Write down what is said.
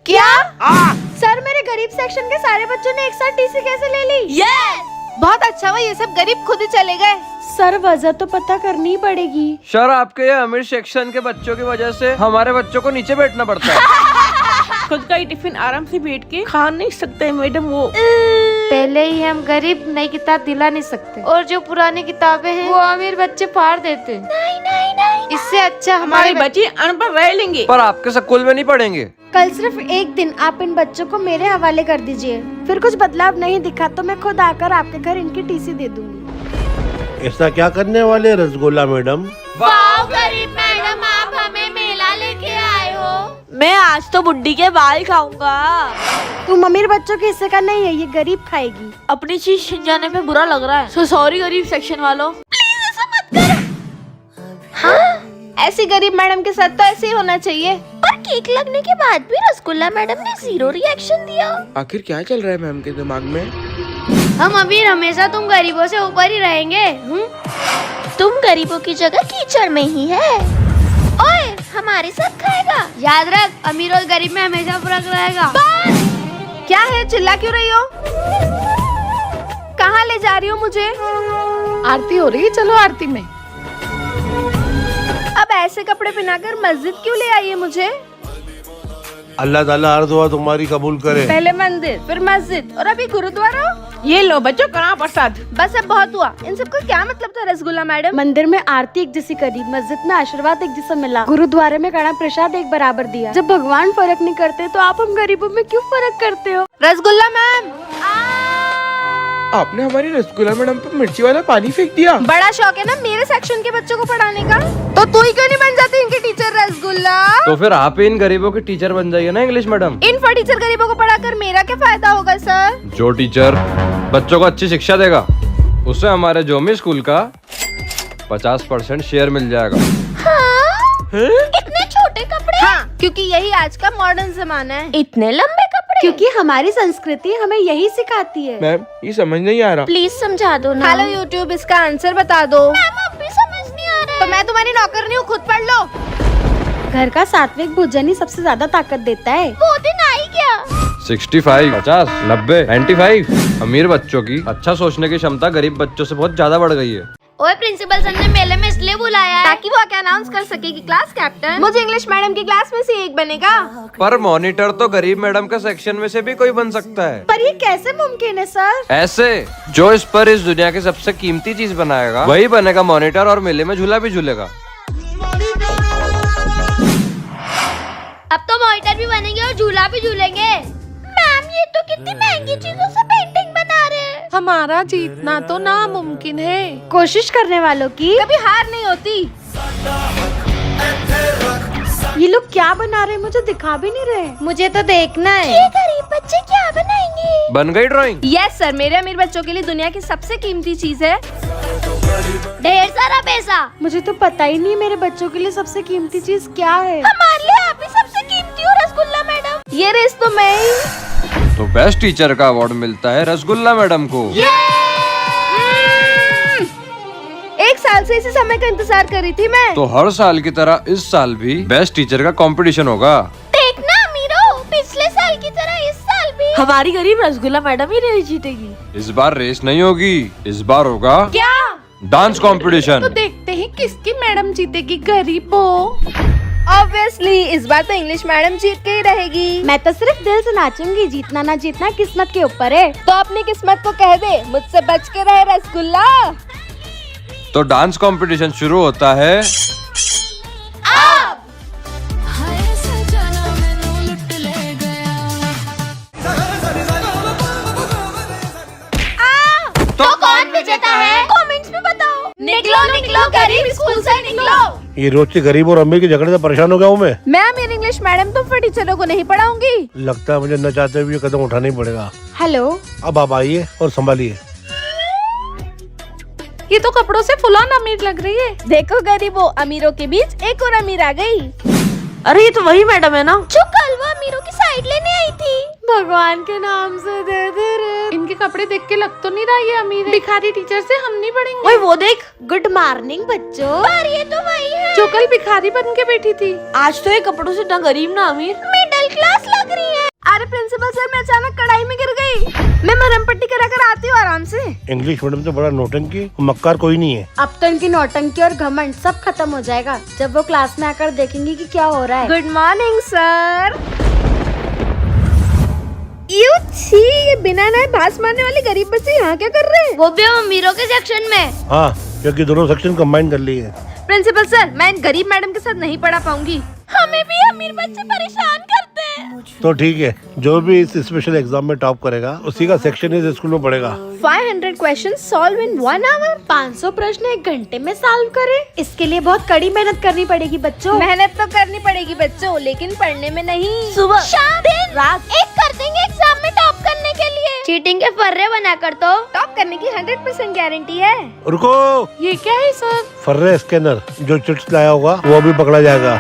क्या? सर मेरे गरीब सेक्शन के सारे बच्चों ने एक साथ टीसी कैसे ले ली? बहुत अच्छा हुआ, ये सब गरीब खुद ही चले गए। सर वजह तो पता करनी ही पड़ेगी। सर आपके ये अमीर सेक्शन के बच्चों की वजह से हमारे बच्चों को नीचे बैठना पड़ता है। खुद का ही टिफिन आराम से बैठ के खा नहीं सकते मैडम वो। पहले ही हम गरीब नई किताब दिला नहीं सकते और जो पुरानी किताबें हैं वो अमीर बच्चे फाड़ देते। नहीं। इससे अच्छा हमारे बच्चे अनपढ़ रह लेंगे। पर आपके स्कूल में नहीं पढ़ेंगे। कल सिर्फ एक दिन आप इन बच्चों को मेरे हवाले कर दीजिए, फिर कुछ बदलाव नहीं दिखा तो मैं खुद आकर आपके घर इनकी टीसी दे दूंगी। ऐसा क्या करने वाले रसगुल्ला मैडम? वाह गरीब मैडम, आप हमें मेला लेके आए हो। मैं आज तो बुड्ढी के बाल खाऊंगा। तुम अमीर बच्चों के हिस्से का नहीं है, ये गरीब खाएगी। अपनी चीज छिन जाने पे बुरा लग रहा है। सो सॉरी गरीब सेक्शन वालों। ऐसी गरीब मैडम के साथ तो ऐसे ही होना चाहिए। और केक लगने के बाद भी रसगुल्ला मैडम ने 0 रिएक्शन दिया। आखिर क्या चल रहा है मैम के दिमाग में? हम अमीर हमेशा तुम गरीबों से ऊपर ही रहेंगे। तुम गरीबों की जगह कीचड़ में ही है। ओए, हमारे साथ खाएगा? याद रख, अमीर और गरीब में हमेशा फर्क रहेगा। क्या है, चिल्ला क्यों रही हो? कहाँ ले जा रही हो मुझे? आरती हो रही है, चलो आरती में। अब ऐसे कपड़े पहनाकर मस्जिद क्यों ले आई है मुझे? अल्लाह ताला हर दुआ तुम्हारी कबूल करे। पहले मंदिर, फिर मस्जिद और अभी गुरुद्वारा। ये लो बच्चों, करा प्रसाद। बस अब बहुत हुआ। इन सबका क्या मतलब था रसगुल्ला मैडम? मंदिर में आरती एक जैसी करी, मस्जिद में आशीर्वाद एक जैसा मिला, गुरुद्वारे में कड़ा प्रसाद एक बराबर दिया। जब भगवान फर्क नहीं करते तो आप हम गरीबों में क्यों फर्क करते हो? रसगुल्ला मैम, आपने हमारी रसगुल्ला मैडम पर मिर्ची वाला पानी फेंक दिया। बड़ा शौक है ना मेरे सेक्शन के बच्चों को पढ़ाने का, तो तू ही क्यों नहीं बन जाती इनकी टीचर रसगुल्ला? तो फिर आप ही इन गरीबों की टीचर बन जाइए ना इंग्लिश मैडम। इन टीचर गरीबों को पढ़ाकर मेरा क्या फायदा होगा सर? जो टीचर बच्चों को अच्छी शिक्षा देगा उससे हमारे जोमी स्कूल का 50% शेयर मिल जाएगा। इतने छोटे कपड़े? हाँ, क्योंकि यही आज का मॉडर्न जमाना है। इतने लंबे कपड़े? क्योंकि हमारी संस्कृति हमें यही सिखाती है। मैम ये समझ नहीं आ रहा। प्लीज समझा दो ना। हेलो यूट्यूब, इसका आंसर बता दो। मैम अब भी समझ नहीं आ रहा तो मैं तुम्हारी नौकर नहीं हूँ, खुद पढ़ लो। घर का सात्विक भोजन ही सबसे ज्यादा ताकत देता है। वो दिन आ ही गया। 65, 50, 90, 95। अमीर बच्चों की अच्छा सोचने की क्षमता गरीब बच्चों से बहुत ज्यादा बढ़ गई है। ओए, प्रिंसिपल सर ने मेले में इसलिए बुलाया है ताकि वो आके अनाउंस कर सके कि क्लास कैप्टन मुझे इंग्लिश मैडम की क्लास में से एक बनेगा। पर मॉनिटर तो गरीब मैडम के सेक्शन में से भी कोई बन सकता है। पर ये कैसे मुमकिन है सर? ऐसे, जो इस पर इस दुनिया की सबसे कीमती चीज बनाएगा वही बनेगा मॉनिटर और मेले में झूला भी झूलेगा। अब तो मॉनिटर भी बनेंगे और झूला भी झूलेंगे। मैम ये तो कितनी महंगी चीजों से पेंटिंग बना रहे हैं। हमारा जीतना तो नामुमकिन है। कोशिश करने वालों की कभी हार नहीं होती। ये लोग क्या बना रहे हैं, मुझे दिखा भी नहीं रहे। मुझे तो देखना है। ये गरीब बच्चे क्या बनाएंगे? बन गई ड्राइंग? यस सर, मेरे अमीर बच्चों के लिए दुनिया की सबसे कीमती चीज है ढेर सारा पैसा। मुझे तो पता ही नहीं मेरे बच्चों के लिए सबसे कीमती चीज क्या है। हमारे लिए आप ही सबसे कीमती हो रसगुल्ला मैडम। ये रेस तो मैं ही। तो बेस्ट टीचर का अवार्ड मिलता है रसगुल्ला मैडम को। एक साल से इसी समय का इंतजार कर रही थी मैं। तो हर साल की तरह इस साल भी बेस्ट टीचर का कंपटीशन होगा। देखना अमीरो, पिछले साल की तरह इस साल भी हमारी गरीब रसगुल्ला मैडम ही नहीं जीतेगी। इस बार रेस नहीं होगी, इस बार होगा क्या? Dance competition. तो देखते हैं किसकी मैडम जीतेगी गरीबो। ऑब्वियसली इस बार तो इंग्लिश मैडम जीत के ही रहेगी। मैं तो सिर्फ दिल से नाचूंगी, जीतना ना जीतना किस्मत के ऊपर है। तो अपनी किस्मत को कह दे मुझसे बच के रहे रसगुल्ला। तो डांस कंपटीशन शुरू होता है। तो कौन विजेता है? कमेंट्स में बताओ। निकलो निकलो गरीब स्कूल से निकलो। ये रोज के गरीब और अमीर के झगड़े से परेशान हो गया हूँ मैं मेरी इंग्लिश मैडम तुम फिर टीचरों को नहीं पढ़ाऊंगी। लगता है मुझे न चाहते हुए कदम उठाना ही पड़ेगा। हेलो, अब आप आइए और संभालिए। ये तो कपड़ों से फुलान अमीर लग रही है। देखो गरीबों, अमीरों के बीच एक और अमीर आ गई। अरे ये तो वही मैडम है ना जो कल वो अमीरों की साइड लेने आई थी। भगवान के नाम से दे दे रे। इनके कपड़े देख के लग तो नहीं रहा ये अमीर है। भिखारी टीचर से हम नहीं पढ़ेंगे। ओए वो देख, गुड मॉर्निंग बच्चों। पर ये तो वही है जो कल भिखारी बन के बैठी थी। आज तो ये कपड़ों से ना गरीब ना अमीर, मिडिल क्लास लग रही है। मैं अचानक कढ़ाई में गिर गई। मैं मरहम पट्टी करा कर आती हूँ आराम से। इंग्लिश मीडियम तो बड़ा नौटंकी, मक्कार कोई नहीं है। अब तो इनकी नौटंकी और घमंड सब खत्म हो जाएगा जब वो क्लास में आकर देखेंगी कि क्या हो रहा है। Good morning sir. ये बिना नए भास मारने वाले गरीब बच्चे यहाँ क्या कर रहे हैं? वो भी हम अमीरों के सेक्शन में। हाँ, क्योंकि दोनों सेक्शन कंबाइन कर लिए है। प्रिंसिपल सर, मैं इन गरीब मैडम के साथ नहीं पढ़ा पाऊंगी। हमें भी अमीर बच्चे परेशान करते हैं। तो ठीक है, जो भी इस स्पेशल एग्जाम में टॉप करेगा उसी का सेक्शन इस स्कूल में पढ़ेगा। 500 क्वेश्चन सॉल्व इन 1 आवर। 500 प्रश्न 1 घंटे में सॉल्व करें। इसके लिए बहुत कड़ी मेहनत करनी पड़ेगी बच्चों। मेहनत तो करनी पड़ेगी बच्चों, लेकिन पढ़ने में नहीं। सुबह शाम दिन रात एक कर देंगे एग्जाम में टॉप करने के लिए। चीटिंग के फर्रे बना कर तो टॉप करने की 100% गारंटी है। रुको, ये क्या है सर? फर्रे स्कैनर जो चिट्स लाया होगा वो भी पकड़ा जाएगा।